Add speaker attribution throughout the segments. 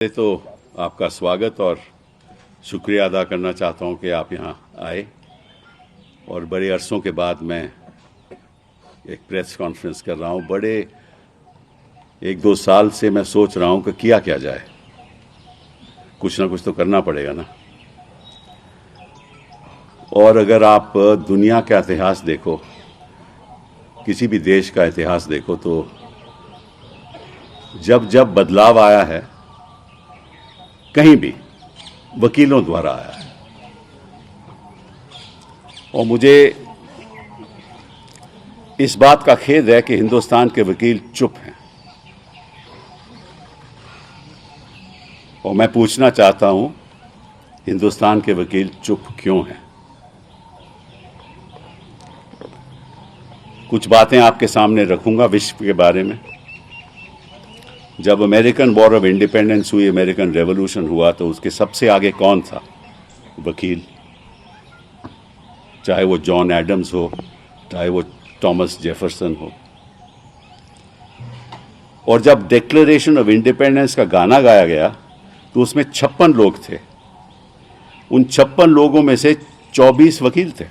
Speaker 1: तो आपका स्वागत और शुक्रिया अदा करना चाहता हूं कि आप यहां आए और बड़े अरसों के बाद मैं एक प्रेस कॉन्फ्रेंस कर रहा हूं। बड़े 1-2 साल से मैं सोच रहा हूं कि किया जाए, कुछ ना कुछ तो करना पड़ेगा ना। और अगर आप दुनिया का इतिहास देखो, किसी भी देश का इतिहास देखो, तो जब जब बदलाव आया है कहीं भी वकीलों द्वारा आया है। और मुझे इस बात का खेद है कि हिंदुस्तान के वकील चुप हैं। और मैं पूछना चाहता हूं, हिंदुस्तान के वकील चुप क्यों हैं? कुछ बातें आपके सामने रखूंगा विश्व के बारे में। जब अमेरिकन वॉर ऑफ इंडिपेंडेंस हुई, अमेरिकन रेवोल्यूशन हुआ, तो उसके सबसे आगे कौन था? वकील। चाहे वो जॉन एडम्स हो, चाहे वो थॉमस जेफरसन हो। और जब डिक्लेरेशन ऑफ इंडिपेंडेंस का गाना गाया गया तो उसमें 56 लोग थे। उन 56 लोगों में से 24 वकील थे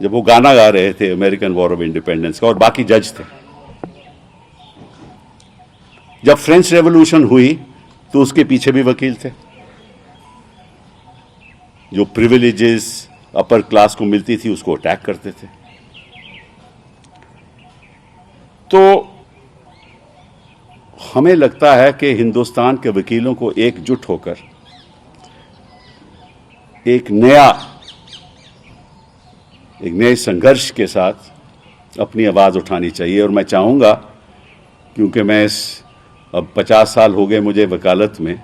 Speaker 1: जब वो गाना गा रहे थे अमेरिकन वॉर ऑफ इंडिपेंडेंस का, और बाकी जज थे। जब फ्रेंच रेवोल्यूशन हुई तो उसके पीछे भी वकील थे। जो प्रिविलेजेस अपर क्लास को मिलती थी उसको अटैक करते थे। तो हमें लगता है कि हिंदुस्तान के वकीलों को एकजुट होकर एक नए संघर्ष के साथ अपनी आवाज उठानी चाहिए। और मैं चाहूंगा, क्योंकि मैं अब 50 साल हो गए मुझे वकालत में,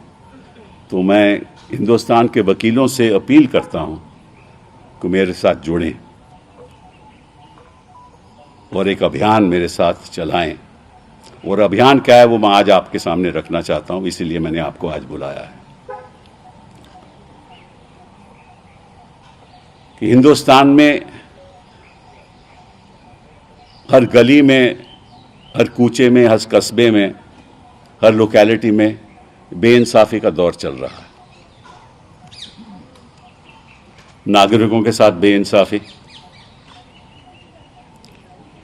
Speaker 1: तो मैं हिंदुस्तान के वकीलों से अपील करता हूं कि मेरे साथ जुड़ें और एक अभियान मेरे साथ चलाएं। और अभियान क्या है वो मैं आज आपके सामने रखना चाहता हूं, इसीलिए मैंने आपको आज बुलाया है। कि हिंदुस्तान में हर गली में, हर कूचे में, हर कस्बे में, हर लोकेलिटी में बेइंसाफी का दौर चल रहा है। नागरिकों के साथ बेइंसाफी,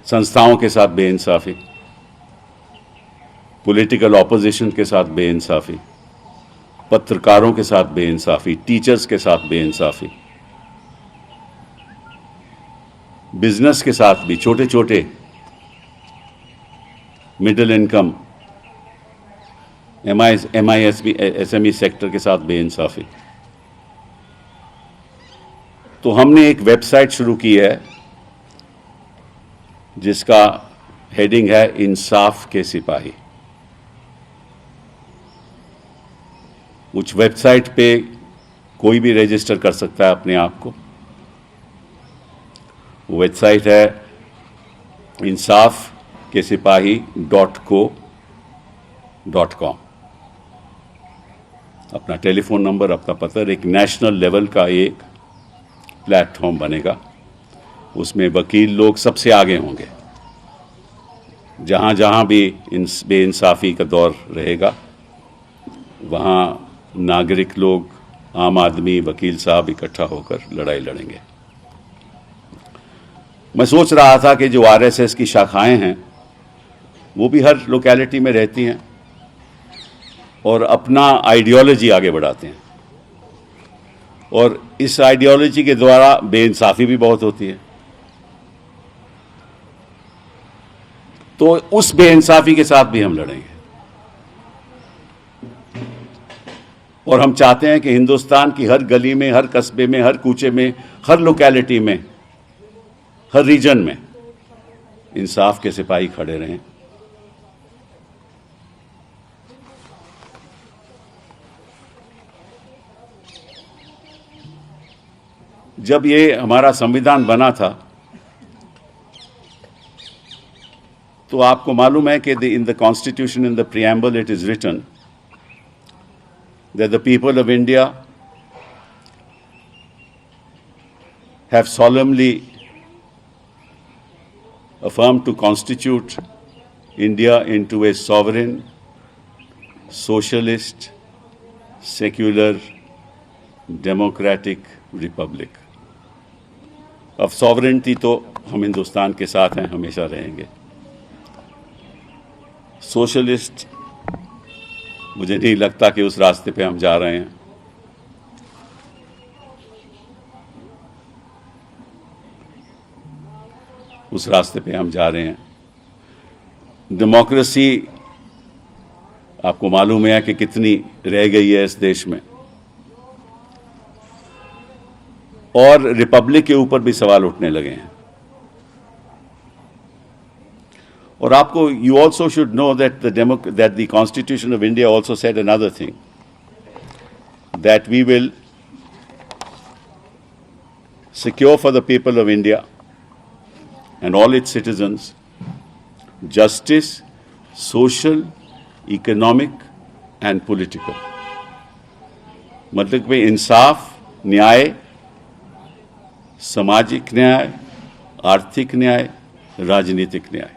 Speaker 1: संस्थाओं के साथ बेइंसाफी, पॉलिटिकल ऑपोजिशन के साथ बेइंसाफी, पत्रकारों के साथ बेइंसाफी, टीचर्स के साथ बेइंसाफी, बिजनेस के साथ भी, छोटे छोटे मिडिल इनकम एसएमई सेक्टर के साथ बेइंसाफी। तो हमने एक वेबसाइट शुरू की है जिसका हेडिंग है इंसाफ के सिपाही। उस वेबसाइट पे कोई भी रजिस्टर कर सकता है अपने आप को। वो वेबसाइट है insafkesipahi.co.com। अपना टेलीफोन नंबर, अपना पता, एक नेशनल लेवल का एक प्लेटफॉर्म बनेगा। उसमें वकील लोग सबसे आगे होंगे। जहाँ जहाँ भी बेइंसाफ़ी का दौर रहेगा वहाँ नागरिक लोग, आम आदमी, वकील साहब इकट्ठा होकर लड़ाई लड़ेंगे। मैं सोच रहा था कि जो आरएसएस की शाखाएं हैं वो भी हर लोकेलिटी में रहती हैं और अपना आइडियोलॉजी आगे बढ़ाते हैं, और इस आइडियोलॉजी के द्वारा बेइंसाफ़ी भी बहुत होती है। तो उस बेइंसाफ़ी के साथ भी हम लड़ेंगे। और हम चाहते हैं कि हिंदुस्तान की हर गली में, हर कस्बे में, हर कूचे में, हर लोकेलिटी में, हर रीजन में इंसाफ के सिपाही खड़े रहें। जब ये हमारा संविधान बना था तो आपको मालूम है कि in the constitution, in the preamble, it is written that the people of India have solemnly affirmed to constitute India into a sovereign, socialist, secular, democratic Republic. अब सॉवरेनिटी तो हम हिंदुस्तान के साथ हैं, हमेशा रहेंगे। सोशलिस्ट, मुझे नहीं लगता कि उस रास्ते पे हम जा रहे हैं। उस रास्ते पे हम जा रहे हैं। डेमोक्रेसी आपको मालूम है कि कितनी रह गई है इस देश में, और रिपब्लिक के ऊपर भी सवाल उठने लगे हैं। और आपको, you also should know that the constitution of India also said another thing, that we will secure for the people of India and all its citizens justice, social, economic and political। मतलब कि इंसाफ, न्याय, सामाजिक न्याय, आर्थिक न्याय, राजनीतिक न्याय,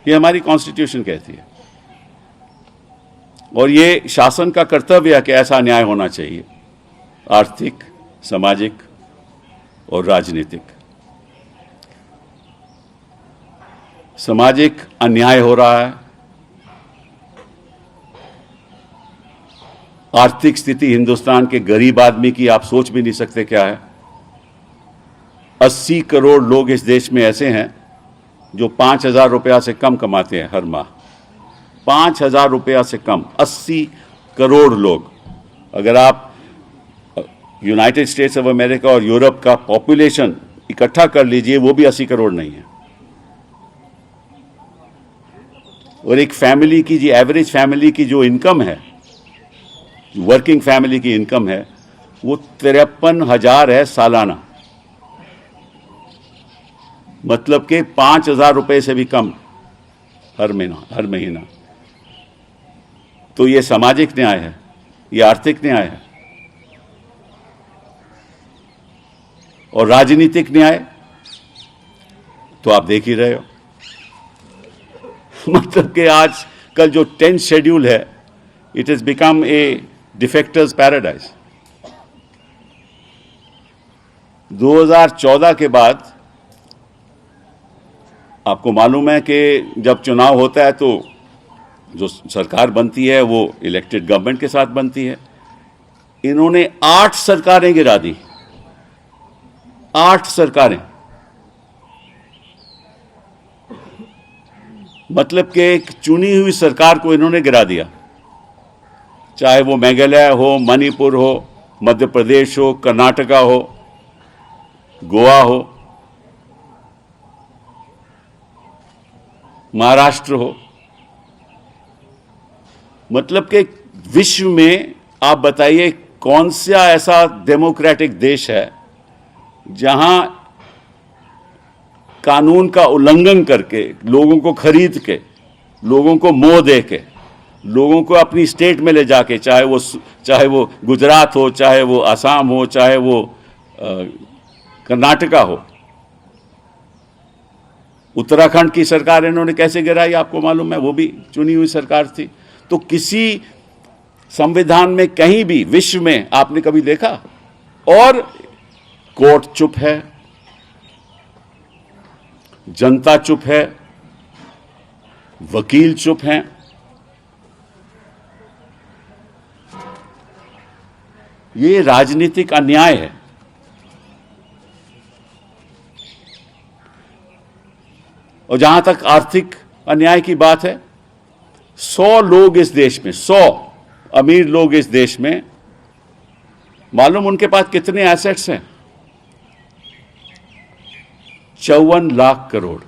Speaker 1: ये हमारी कॉन्स्टिट्यूशन कहती है। और ये शासन का कर्तव्य है कि ऐसा न्याय होना चाहिए, आर्थिक, सामाजिक और राजनीतिक। सामाजिक अन्याय हो रहा है, आर्थिक स्थिति हिंदुस्तान के गरीब आदमी की आप सोच भी नहीं सकते क्या है। 80 करोड़ लोग इस देश में ऐसे हैं जो 5,000 रुपया से कम कमाते हैं हर माह। 5,000 रुपया से कम, 80 करोड़ लोग। अगर आप यूनाइटेड स्टेट्स ऑफ अमेरिका और यूरोप का पॉपुलेशन इकट्ठा कर लीजिए, वो भी 80 करोड़ नहीं है। और एक फैमिली की, जी एवरेज फैमिली की जो इनकम है, वर्किंग फैमिली की इनकम है, वो 53,000 है सालाना। मतलब कि 5,000 रुपए से भी कम हर महीना। तो ये सामाजिक न्याय है, ये आर्थिक न्याय है। और राजनीतिक न्याय तो आप देख ही रहे हो। मतलब कि आज कल जो 10th शेड्यूल है, it has become a defectors paradise. 2014 के बाद आपको मालूम है कि जब चुनाव होता है तो जो सरकार बनती है वो इलेक्टेड गवर्नमेंट के साथ बनती है। इन्होंने 8 सरकारें गिरा दी, 8 सरकारें। मतलब कि एक चुनी हुई सरकार को इन्होंने गिरा दिया, चाहे वो मेघालय हो, मणिपुर हो, मध्य प्रदेश हो, कर्नाटका हो, गोवा हो, महाराष्ट्र हो। मतलब कि विश्व में आप बताइए कौन सा ऐसा डेमोक्रेटिक देश है जहां कानून का उल्लंघन करके, लोगों को खरीद के, लोगों को मोह दे के, लोगों को अपनी स्टेट में ले जाके, चाहे वो गुजरात हो, चाहे वो असम हो, चाहे वो कर्नाटका हो। उत्तराखंड की सरकार इन्होंने कैसे गिराई आपको मालूम है, वो भी चुनी हुई सरकार थी। तो किसी संविधान में कहीं भी विश्व में आपने कभी देखा? और कोर्ट चुप है, जनता चुप है, वकील चुप हैं। ये राजनीतिक अन्याय है। और जहां तक आर्थिक अन्याय की बात है, 100 लोग इस देश में, 100 अमीर लोग इस देश में, मालूम उनके पास कितने एसेट्स हैं? 54 लाख करोड़।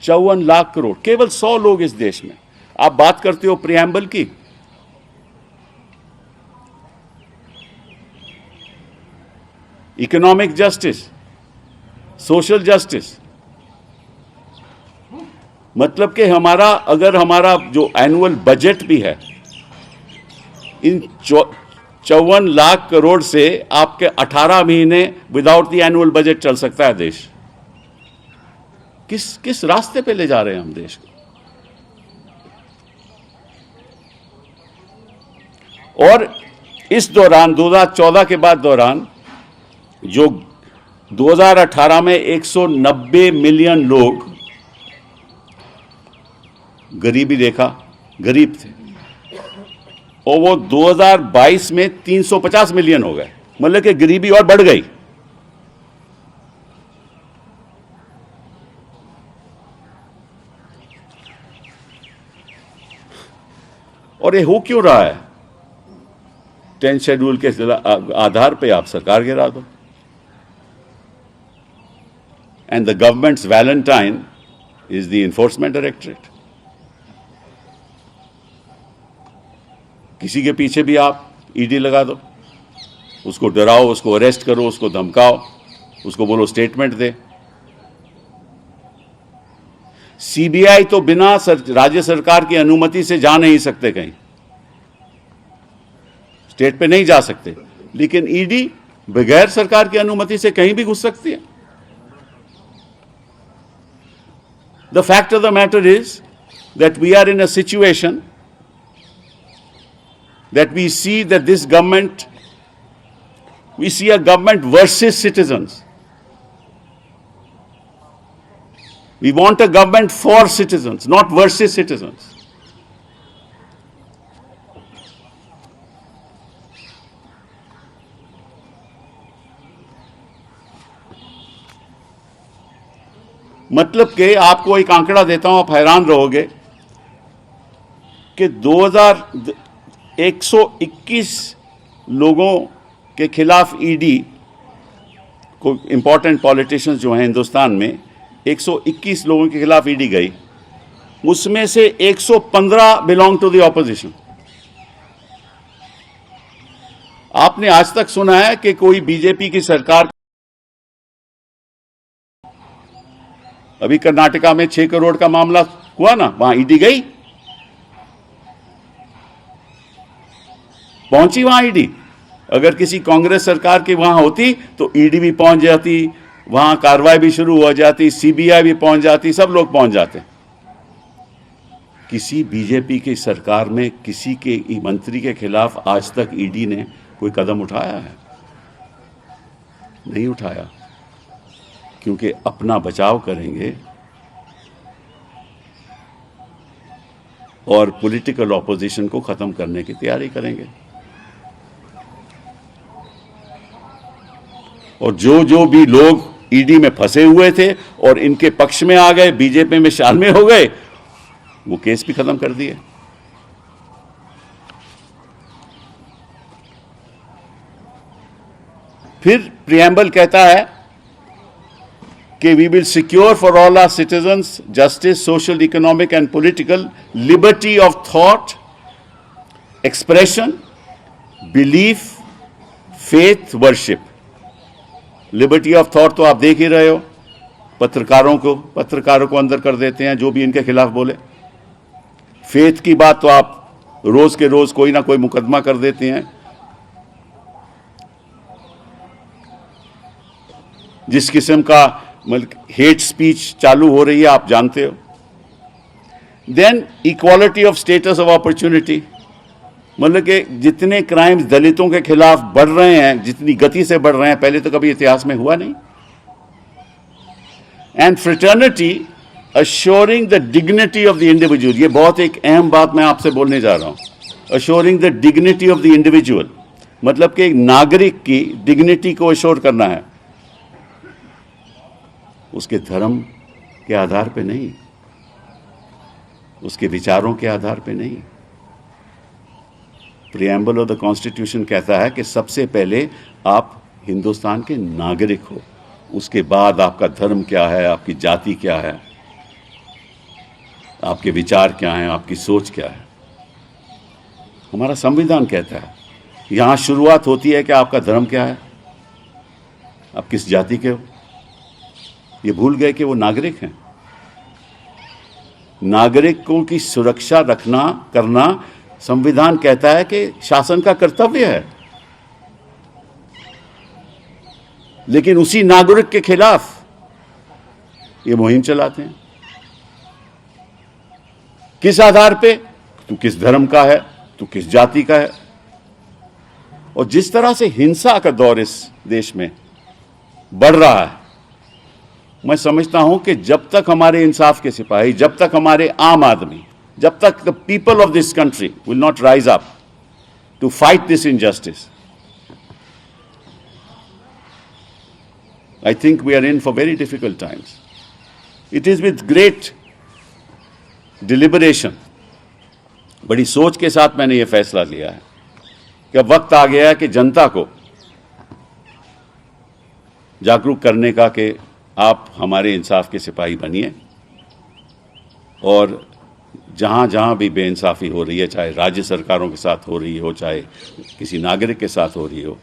Speaker 1: 54 लाख करोड़, केवल 100 लोग इस देश में। आप बात करते हो प्रियम्बल की, इकोनॉमिक जस्टिस, सोशल जस्टिस। मतलब कि अगर हमारा जो एनुअल बजट भी है, इन 54 लाख करोड़ से आपके 18 महीने विदाउट द एनुअल बजट चल सकता है देश। किस रास्ते पे ले जा रहे हैं हम देश को? और इस दौरान 2014 के बाद दौरान जो 2018 में 190 मिलियन लोग गरीबी रेखा गरीब थे और वो 2022 में 350 मिलियन हो गए, मतलब कि गरीबी और बढ़ गई। और ये हो क्यों रहा है? 10th शेड्यूल के आधार पे आप सरकार गिरा दो। And the governments Valentine is the enforcement directorate. किसी के पीछे भी आप ईडी लगा दो, उसको डराओ, उसको अरेस्ट करो, उसको धमकाओ, उसको बोलो स्टेटमेंट दे। सीबीआई तो बिना राज्य सरकार की अनुमति से जा नहीं सकते, कहीं स्टेट पे नहीं जा सकते, लेकिन ईडी बगैर सरकार की अनुमति से कहीं भी घुस सकती है। The fact of the matter is that we are in a situation that we see that this government, we see a government versus citizens. We want a government for citizens, not versus citizens. मतलब कि आपको एक आंकड़ा देता हूं, आप हैरान रहोगे कि 121 लोगों के खिलाफ ईडी को, इंपॉर्टेंट पॉलिटिशियंस जो हैं हिंदुस्तान में, 121 लोगों के खिलाफ ईडी गई, उसमें से 115 बिलोंग टू द ऑपोजिशन। आपने आज तक सुना है कि कोई बीजेपी की सरकार, अभी कर्नाटका में 6 करोड़ का मामला हुआ ना, वहां ईडी गई, पहुंची वहां ईडी। अगर किसी कांग्रेस सरकार की वहां होती तो ईडी भी पहुंच जाती, वहां कार्रवाई भी शुरू हो जाती, सीबीआई भी पहुंच जाती, सब लोग पहुंच जाते। किसी बीजेपी की सरकार में किसी के मंत्री के खिलाफ आज तक ईडी ने कोई कदम उठाया है? नहीं उठाया, क्योंकि अपना बचाव करेंगे और पॉलिटिकल ऑपोजिशन को खत्म करने की तैयारी करेंगे। और जो भी लोग ईडी में फंसे हुए थे और इनके पक्ष में आ गए, बीजेपी में शामिल हो गए, वो केस भी खत्म कर दिए। फिर प्रियम्बल कहता है कि we will secure for all our citizens justice, social, economic and political liberty of thought, expression, belief, faith, worship. Liberty of thought तो आप देख ही रहे हो, पत्रकारों को अंदर कर देते हैं जो भी इनके खिलाफ बोले। फेथ की बात तो आप रोज के रोज कोई ना कोई मुकदमा कर देते हैं। जिस किस्म का हेट स्पीच चालू हो रही है आप जानते हो। Then equality of status of opportunity, मतलब कि जितने क्राइम्स दलितों के खिलाफ बढ़ रहे हैं, जितनी गति से बढ़ रहे हैं, पहले तो कभी इतिहास में हुआ नहीं। And fraternity assuring the dignity of the individual, ये बहुत एक अहम बात मैं आपसे बोलने जा रहा हूं। Assuring the dignity of the individual, मतलब कि एक नागरिक की डिग्निटी को अश्योर करना है, उसके धर्म के आधार पे नहीं, उसके विचारों के आधार पे नहीं। प्रियम्बल ऑफ द कॉन्स्टिट्यूशन कहता है कि सबसे पहले आप हिंदुस्तान के नागरिक हो, उसके बाद आपका धर्म क्या है, आपकी जाति क्या है, आपके विचार क्या हैं, आपकी सोच क्या है। हमारा संविधान कहता है, यहां शुरुआत होती है कि आपका धर्म क्या है, आप किस जाति के हो। ये भूल गए कि वो नागरिक हैं। नागरिकों की सुरक्षा करना संविधान कहता है कि शासन का कर्तव्य है, लेकिन उसी नागरिक के खिलाफ ये मुहिम चलाते हैं। किस आधार पे? तू किस धर्म का है, तू किस जाति का है, और जिस तरह से हिंसा का दौर इस देश में बढ़ रहा है, मैं समझता हूं कि जब तक हमारे इंसाफ के सिपाही, जब तक हमारे आम आदमी, जब तक the people of this country will not rise up to fight this injustice, I think we are in for very difficult times. It is with great deliberation, बड़ी सोच के साथ मैंने ये फैसला लिया है कि अब वक्त आ गया है कि जनता को जागरूक करने का कि आप हमारे इंसाफ के सिपाही बनिए, और जहाँ जहाँ भी बेइंसाफ़ी हो रही है, चाहे राज्य सरकारों के साथ हो रही हो, चाहे किसी नागरिक के साथ हो रही हो,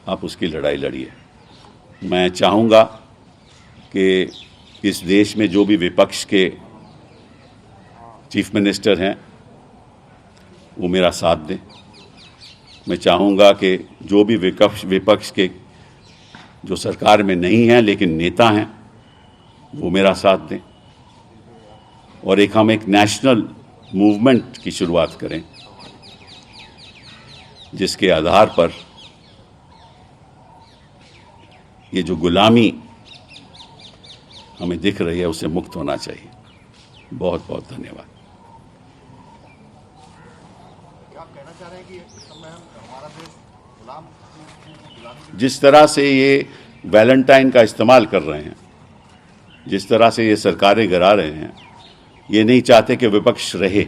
Speaker 1: आप उसकी लड़ाई लड़िए। मैं चाहूँगा कि इस देश में जो भी विपक्ष के चीफ मिनिस्टर हैं वो मेरा साथ दें। मैं चाहूँगा कि जो भी विपक्ष के जो सरकार में नहीं हैं लेकिन नेता हैं वो मेरा साथ दें, और हम एक नेशनल मूवमेंट की शुरुआत करें जिसके आधार पर ये जो गुलामी हमें दिख रही है उससे मुक्त होना चाहिए। बहुत बहुत धन्यवाद।
Speaker 2: क्या कहना चाह रहे हैं कि इस समय हमारा देश गुलामी
Speaker 1: जिस तरह से ये वैलेंटाइन का इस्तेमाल कर रहे हैं, जिस तरह से ये सरकारें गिरा रहे हैं, ये नहीं चाहते कि विपक्ष रहे।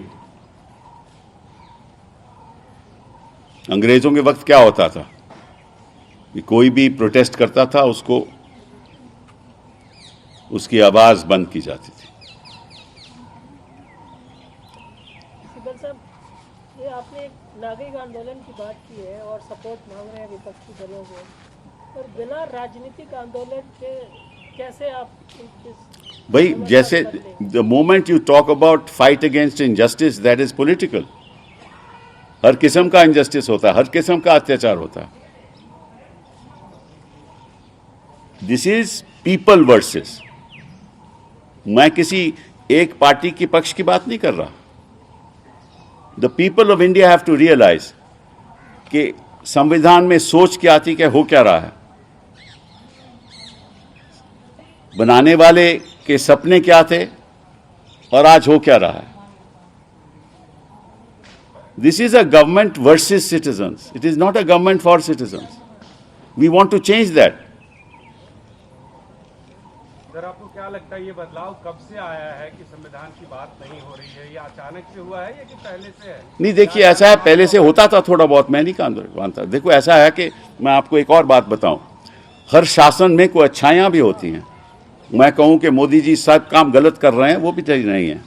Speaker 1: अंग्रेजों के वक्त क्या होता था कि कोई भी प्रोटेस्ट करता था उसको उसकी आवाज बंद की जाती थी।
Speaker 3: सिब्बल साहब, ये आपने एक नागरिक आंदोलन की बात की है और सपोर्ट मांग रहे हैं विपक्षी दलों को, और बिना राजनीतिक आंदोलन के कैसे आप
Speaker 1: भाई, जैसे the moment you talk about fight against injustice, that is political. हर किस्म का इनजस्टिस होता है, हर किस्म का अत्याचार होता है। This is people versus. मैं किसी एक पार्टी के पक्ष की बात नहीं कर रहा। The people of India have to realise कि संविधान में सोच क्या थी, क्या हो क्या रहा है, बनाने वाले के सपने क्या थे और आज हो क्या रहा है। This is a government versus citizens, it is not a government for citizens. We want to change that.
Speaker 4: Sir, आपको क्या लगता है ये बदलाव कब से आया है कि संविधान की बात नहीं हो रही है? ये अचानक से हुआ है या कि पहले से है?
Speaker 1: नहीं, देखिए ऐसा है, पहले से होता था थोड़ा बहुत, मैं नहीं मानता। देखो ऐसा है कि मैं आपको एक और बात बताऊं, हर शासन में कोई अच्छाइयां भी होती हैं। मैं कहूं कि मोदी जी सब काम गलत कर रहे हैं, वो भी सही नहीं है।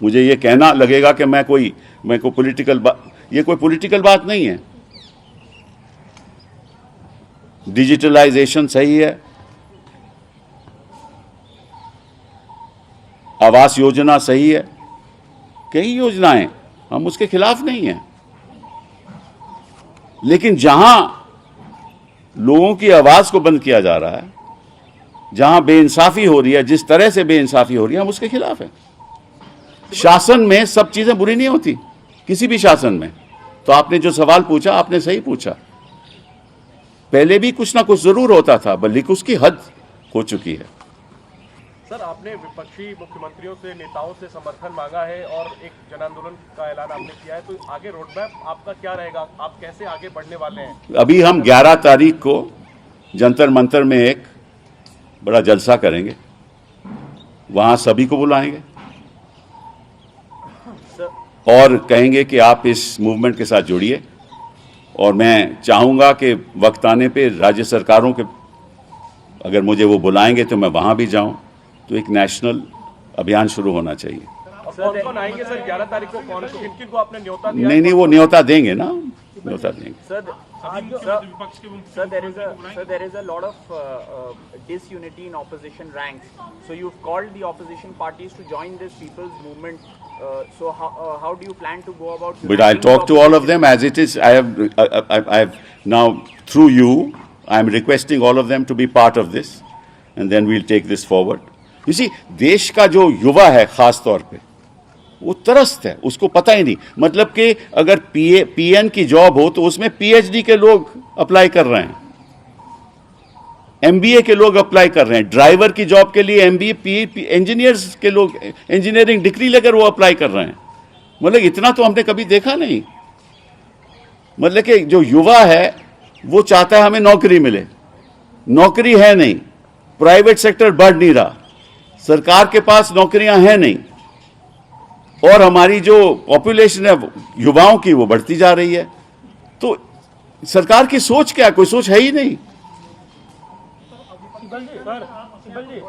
Speaker 1: मुझे ये कहना लगेगा कि मैं कोई पॉलिटिकल ये कोई पॉलिटिकल बात नहीं है। डिजिटलाइजेशन सही है, आवास योजना सही है, कई योजनाएं, हम उसके खिलाफ नहीं हैं। लेकिन जहां लोगों की आवाज को बंद किया जा रहा है, जहां बेइंसाफी हो रही है, जिस तरह से बेइंसाफी हो रही है, हम उसके खिलाफ हैं। शासन में सब चीजें बुरी नहीं होती, किसी भी शासन में। तो आपने जो सवाल पूछा, आपने सही पूछा। पहले भी कुछ ना कुछ जरूर होता था, बल्कि उसकी हद हो चुकी है।
Speaker 4: सर, आपने विपक्षी मुख्यमंत्रियों से, नेताओं से समर्थन मांगा है और एक जन आंदोलन का ऐलान आपने किया है, तो आगे रोड मैप आपका क्या रहेगा? आप कैसे आगे बढ़ने वाले हैं?
Speaker 1: अभी हम 11 तारीख को जंतर मंतर में एक बड़ा जलसा करेंगे, वहां सभी को बुलाएंगे और कहेंगे कि आप इस मूवमेंट के साथ जुड़िए। और मैं चाहूँगा कि वक्त आने पे राज्य सरकारों के अगर मुझे वो बुलाएंगे तो मैं वहाँ भी जाऊँ। तो एक नेशनल अभियान शुरू होना चाहिए।
Speaker 4: कौन आएंगे सर 11 तारीख को? कौन किन को आपने न्योता दिया?
Speaker 1: नहीं, वो न्योता देंगे ना, न्योता देंगे।
Speaker 5: Sir, there is a lot of disunity in opposition ranks. So you've called the opposition parties to join this people's movement. So how do you plan to go about?
Speaker 1: But I'll talk to all of them as it is. I have now through you, I am requesting all of them to be part of this, and then we'll take this forward. You see, देश का जो युवा है खास तौर पे, वो त्रस्त है, उसको पता ही नहीं। मतलब कि अगर पीएन की जॉब हो तो उसमें पीएचडी के लोग अप्लाई कर रहे हैं, एमबीए के लोग अप्लाई कर रहे हैं। ड्राइवर की जॉब के लिए एमबीए इंजीनियर्स के लोग इंजीनियरिंग डिग्री लेकर वो अप्लाई कर रहे हैं। मतलब इतना तो हमने कभी देखा नहीं। मतलब कि जो युवा है वो चाहता है हमें नौकरी मिले, नौकरी है नहीं, प्राइवेट सेक्टर बढ़ नहीं रहा, सरकार के पास नौकरियां हैं नहीं, और हमारी जो पॉपुलेशन है युवाओं की वो बढ़ती जा रही है। तो सरकार की सोच क्या, कोई सोच है ही नहीं।
Speaker 3: सिब्बल जी,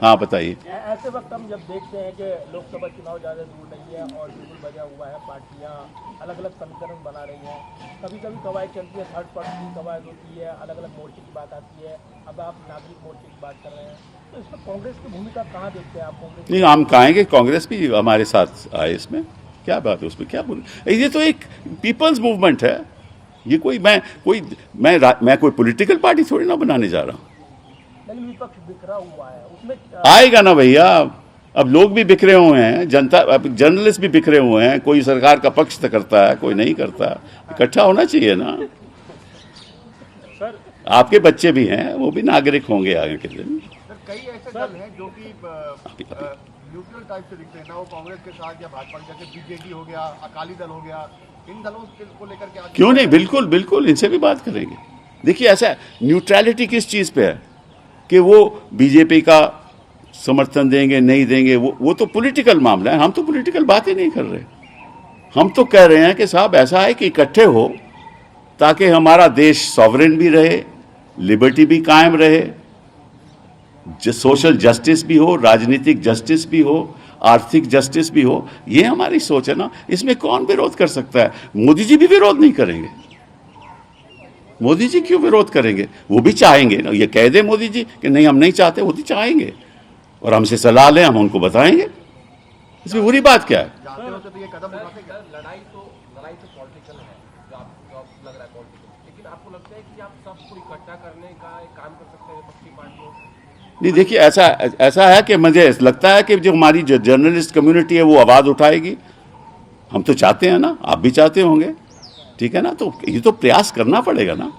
Speaker 1: हाँ बताइए।
Speaker 3: ऐसे वक्त हम जब देखते हैं कि लोकसभा चुनाव ज़्यादा दूर नहीं है और बिल्कुल बजा हुआ है, पार्टियां अलग अलग समीकरण बना रही हैं, कभी कभी कवायद चलती है, थर्ड पार्टी की कवायद होती है, अलग अलग मोर्चे की बात आती है, अब आप नागरिक मोर्चे की बात कर रहे हैं, तो इसमें कांग्रेस की भूमिका कहाँ देखते हैं आप? कांग्रेस
Speaker 1: नहीं, हम कहेंगे कांग्रेस भी हमारे साथ आए, इसमें क्या बात है, उसमें क्या बोले। ये तो एक पीपल्स मूवमेंट है, ये कोई मैं कोई पॉलिटिकल पार्टी थोड़ी ना बनाने जा रहा हूँ।
Speaker 3: लेकिन विपक्ष बिखरा हुआ है, उसमें
Speaker 1: आएगा ना भैया, अब लोग भी बिखरे हुए हैं, जनता, अब जर्नलिस्ट भी बिखरे हुए हैं, कोई सरकार का पक्ष तो करता है, कोई नहीं करता। इकट्ठा होना चाहिए ना।
Speaker 4: सर
Speaker 1: आपके बच्चे भी हैं, वो भी नागरिक होंगे आगे के दिन।
Speaker 2: सर कई ऐसे दल हैं जो कि न्यूट्रल टाइप से दिखते हैं ना, वो कांग्रेस के साथ या भाजपा के, जैसे बीजेडी हो गया, अकाली दल हो गया, इन दलों को लेकर के आज
Speaker 1: क्यों नहीं, बिल्कुल बिल्कुल इनसे भी बात करेंगे। देखिए ऐसा न्यूट्रलिटी किस चीज़ पे है कि वो बीजेपी का समर्थन देंगे नहीं देंगे, वो तो पॉलिटिकल मामला है। हम तो पॉलिटिकल बात ही नहीं कर रहे। हम तो कह रहे हैं कि साहब ऐसा है कि इकट्ठे हो ताकि हमारा देश सॉवरेन भी रहे, लिबर्टी भी कायम रहे, सोशल जस्टिस भी हो, राजनीतिक जस्टिस भी हो, आर्थिक जस्टिस भी हो। ये हमारी सोच है ना, इसमें कौन विरोध कर सकता है? मोदी जी भी विरोध नहीं करेंगे। मोदी जी क्यों विरोध करेंगे? वो भी चाहेंगे ना, ये कह दे मोदी जी कि नहीं हम नहीं चाहते, वो भी चाहेंगे और हमसे सलाह लें, हम उनको बताएंगे। इसमें बुरी बात क्या है?
Speaker 2: जाते होते तो ये कदम उठाते क्या?
Speaker 4: लड़ाई तो पॉलिटिकल है, जो आपको लग रहा है पॉलिटिकल, लेकिन आपको लगता है कि आप सबको इकट्ठा करने का एक काम कर सकते हैं विपक्षी पार्टियों?
Speaker 1: नहीं, देखिए ऐसा है कि मुझे लगता है कि जो हमारी जो जर्नलिस्ट कम्युनिटी है वो आवाज़ उठाएगी। हम तो चाहते हैं ना, आप भी चाहते होंगे, ठीक है ना? तो ये तो प्रयास करना पड़ेगा ना।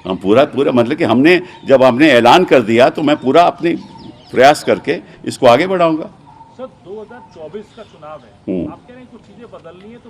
Speaker 1: हम पूरा मतलब कि जब हमने ऐलान कर दिया तो मैं पूरा अपने प्रयास करके इसको आगे बढ़ाऊंगा।
Speaker 6: सर 2024 का चुनाव है, आप कह रहे हैं कुछ चीजें बदलनी है, तो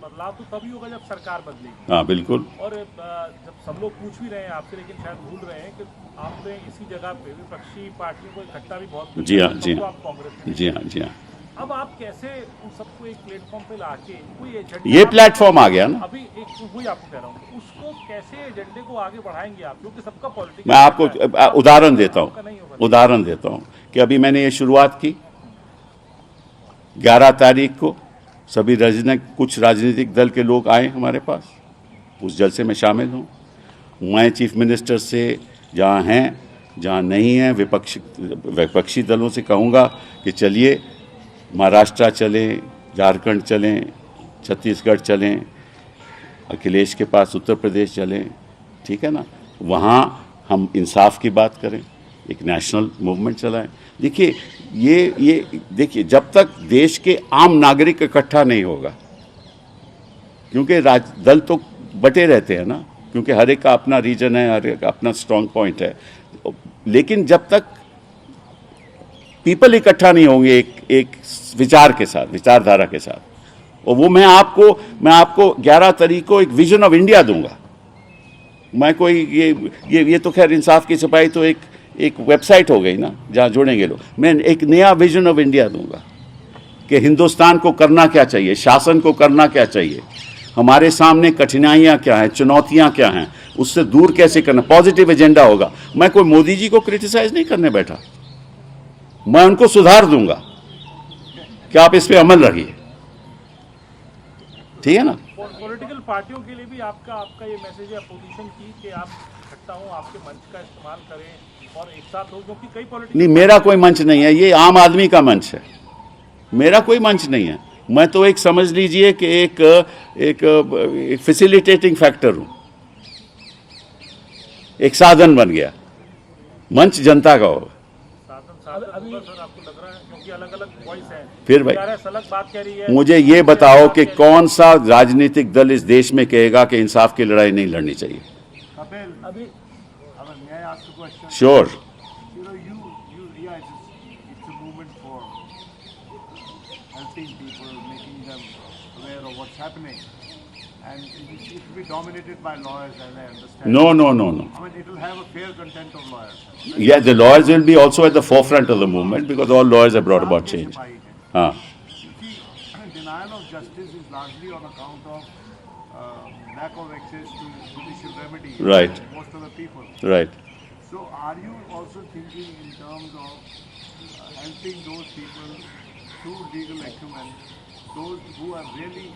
Speaker 6: बदलाव तो तभी होगा जब सरकार बदलेगी।
Speaker 1: हाँ बिल्कुल।
Speaker 6: और जब सब लोग पूछ भी रहे हैं आपसे, लेकिन शायद भूल रहे हैं कि आपने इसी जगह पे विपक्षी पार्टियों को इकट्ठा भी बहुत
Speaker 1: जी हाँ, जी
Speaker 6: सबको
Speaker 1: हाँ,
Speaker 6: आप कांग्रेस में।
Speaker 1: जी हाँ, जी हाँ।
Speaker 6: अब आप कैसे उन सबको एक प्लेटफॉर्म पे लाके कोई एजेंडा,
Speaker 1: ये प्लेटफॉर्म आ गया ना।
Speaker 6: अभी एक वही आपको कह रहा हूँ, उसको कैसे एजेंडे को आगे बढ़ाएंगे आप, क्योंकि सबका पॉलिटिक्स।
Speaker 1: मैं आपको उदाहरण देता हूँ कि अभी मैंने ये शुरुआत की 11 तारीख को, सभी कुछ राजनीतिक दल के लोग आए हमारे पास, उस जलसे में शामिल हूँ। मैं चीफ मिनिस्टर से जहाँ हैं जहाँ नहीं हैं विपक्षी दलों से कहूँगा कि चलिए महाराष्ट्र चलें, झारखंड चलें, छत्तीसगढ़ चलें, अखिलेश के पास उत्तर प्रदेश चलें, ठीक है ना? वहाँ हम इंसाफ की बात करें, एक नेशनल मूवमेंट चलाएं। देखिए ये देखिए, जब तक देश के आम नागरिक इकट्ठा नहीं होगा, क्योंकि दल तो बटे रहते हैं ना, क्योंकि हर एक का अपना रीजन है, हर एक का अपना स्ट्रॉन्ग पॉइंट है, लेकिन जब तक पीपल इकट्ठा नहीं होंगे एक विचार के साथ, विचारधारा के साथ, और वो मैं आपको 11 तारीख को एक विजन ऑफ इंडिया दूंगा। मैं कोई ये तो खैर इंसाफ की सिपाही तो एक वेबसाइट हो गई ना जहाँ जुड़ेंगे लोग। मैं एक नया विजन ऑफ इंडिया दूंगा कि हिंदुस्तान को करना क्या चाहिए, शासन को करना क्या चाहिए, हमारे सामने कठिनाइयाँ क्या हैं, चुनौतियाँ क्या हैं, उससे दूर कैसे करना, पॉजिटिव एजेंडा होगा। मैं कोई मोदी जी को क्रिटिसाइज नहीं करने बैठा, मैं उनको सुधार दूंगा कि आप इस पे अमल रखिए, ठीक है ना?
Speaker 6: पॉलिटिकल पार्टियों के लिए भी आपका ये मैसेज है अपोजिशन की कि आप इकट्ठा हो, आपके मंच का इस्तेमाल करें और एक साथ हो, क्योंकि कई पॉलिटिकल।
Speaker 1: नहीं, मेरा कोई मंच नहीं है, ये आम आदमी का मंच है, मेरा कोई मंच नहीं है। मैं तो एक समझ लीजिए कि एक फैसिलिटेटिंग फैक्टर हूं, एक साधन बन गया। मंच जनता का होगा।
Speaker 6: साधन सर आपको लग रहा है, क्योंकि अलग अलग वॉइस है।
Speaker 1: फिर भाई
Speaker 6: अलग बात कह रही है।
Speaker 1: मुझे ये बताओ कि कौन सा राजनीतिक दल इस देश में कहेगा कि इंसाफ की लड़ाई नहीं लड़नी चाहिए?
Speaker 2: Kapil,
Speaker 3: अभी
Speaker 2: may I ask a question?
Speaker 1: Sure
Speaker 2: You know, yeah, it's a movement for helping people, making them aware of what's happening, and it will be dominated by lawyers, as I understand.
Speaker 1: No.
Speaker 2: I mean, it will have a fair content of lawyers.
Speaker 1: Yeah, the lawyers will be also at the forefront of the movement because all lawyers have brought about change. हाँ.
Speaker 2: See, denial of justice is largely on account of lack of access to judicial remedy.
Speaker 1: Right.
Speaker 2: For most of the people.
Speaker 1: Right.
Speaker 2: So, are you also thinking in terms of helping those people through legal acumen, those who are really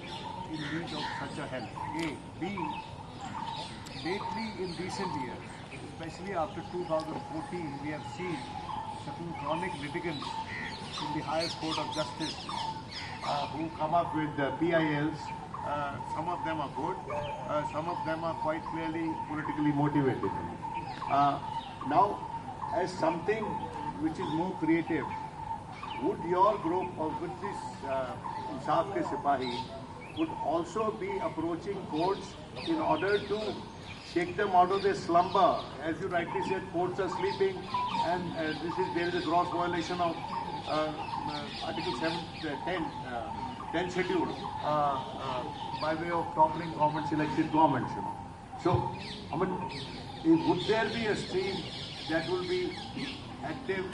Speaker 2: in need of such a help? A. B. Lately, in recent years, especially after 2014, we have seen certain chronic litigants in the highest court of justice who come up with PILs. Some of them are good, some of them are quite clearly politically motivated. Now, as something which is more creative, would your group or would this Insaf Ke Sipahi would also be approaching courts in order to take them out of their slumber? As you rightly said, courts are sleeping, and there is a gross violation of Article 10 schedule by way of toppling governments, elected governments. You know. So, I mean, would there be a stream that will be active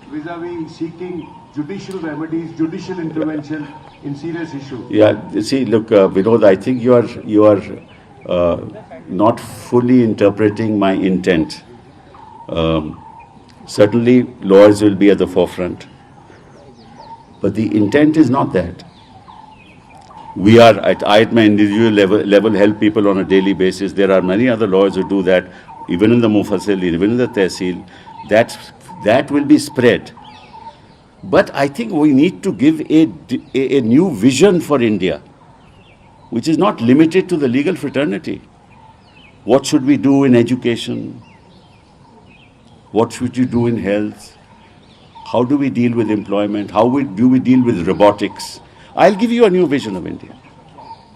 Speaker 2: vis-a-vis seeking judicial remedies, judicial intervention in serious issues?
Speaker 1: Yeah. See, look, Vinod, I think you are not fully interpreting my intent. Certainly, lawyers will be at the forefront, but the intent is not that. We are at my individual level help people on a daily basis. There are many other lawyers who do that, even in the Mufassil, even in the Tehsil. That will be spread. But I think we need to give a new vision for India, which is not limited to the legal fraternity. What should we do in education? What should you do in health? How do we deal with employment? How do we deal with robotics? I'll give you a new vision of India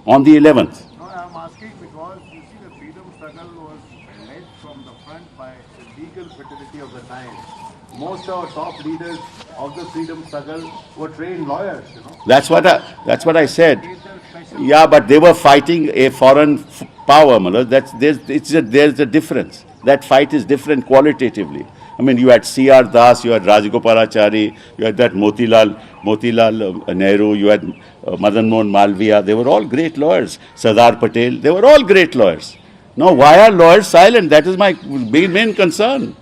Speaker 1: on the 11th.
Speaker 2: No, I'm asking because you see the freedom struggle was led from the front by the legal fraternity of the time. Most of our top leaders of the freedom struggle were trained lawyers, you know.
Speaker 1: That's what I said.
Speaker 2: Is there special
Speaker 1: Yeah, but they were fighting a foreign power, Malad. There's a difference. That fight is different qualitatively. I mean, you had C.R. Das, you had Rajagopalachari, you had that Motilal Nehru, you had Madan Mohan Malviya. They were all great lawyers. Sardar Patel, they were all great lawyers. Now, why are lawyers silent? That is my main concern.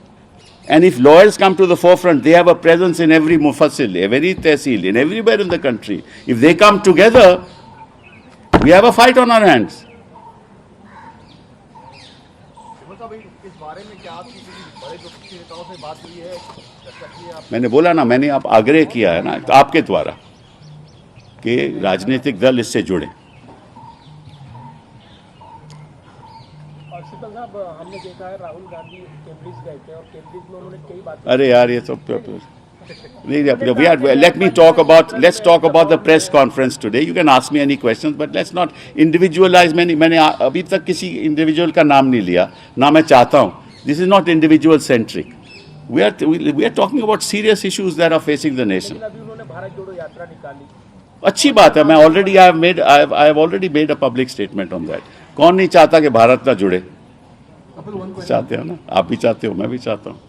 Speaker 1: And if lawyers come to the forefront, they have a presence in every Mufassil, every Tehsil, in everywhere in the country. If they come together, we have a fight on our hands.
Speaker 2: मतलब इस बारे में क्या आपकी किसी बड़े विपक्षी नेताओं से बात हुई है, चर्चा की है आप?
Speaker 1: मैंने बोला ना, मैंने आप आग्रह किया है ना आपके द्वारा कि राजनीतिक दल इससे जुड़े.
Speaker 3: और शीतल साहब, हमने देखा है राहुल गांधी कैम्ब्रिज गए थे और कैम्ब्रिज में उन्होंने कई बातें.
Speaker 1: अरे यार, ये तो let's talk about the press conference today. You can ask me any questions, but let's not individualize. मैंने अभी तक किसी individual का नाम नहीं लिया, ना मैं चाहता हूँ. This is not individual centric. We are talking about serious issues that are facing the nation.
Speaker 3: अभी उन्होंने भारत जोड़ो यात्रा निकाली.
Speaker 1: अच्छी बात है. मैं I have already made a public statement on that. कौन नहीं चाहता कि भारत ना जुड़े? चाहते हो ना, आप भी चाहते हो, मैं भी चाहता हूँ.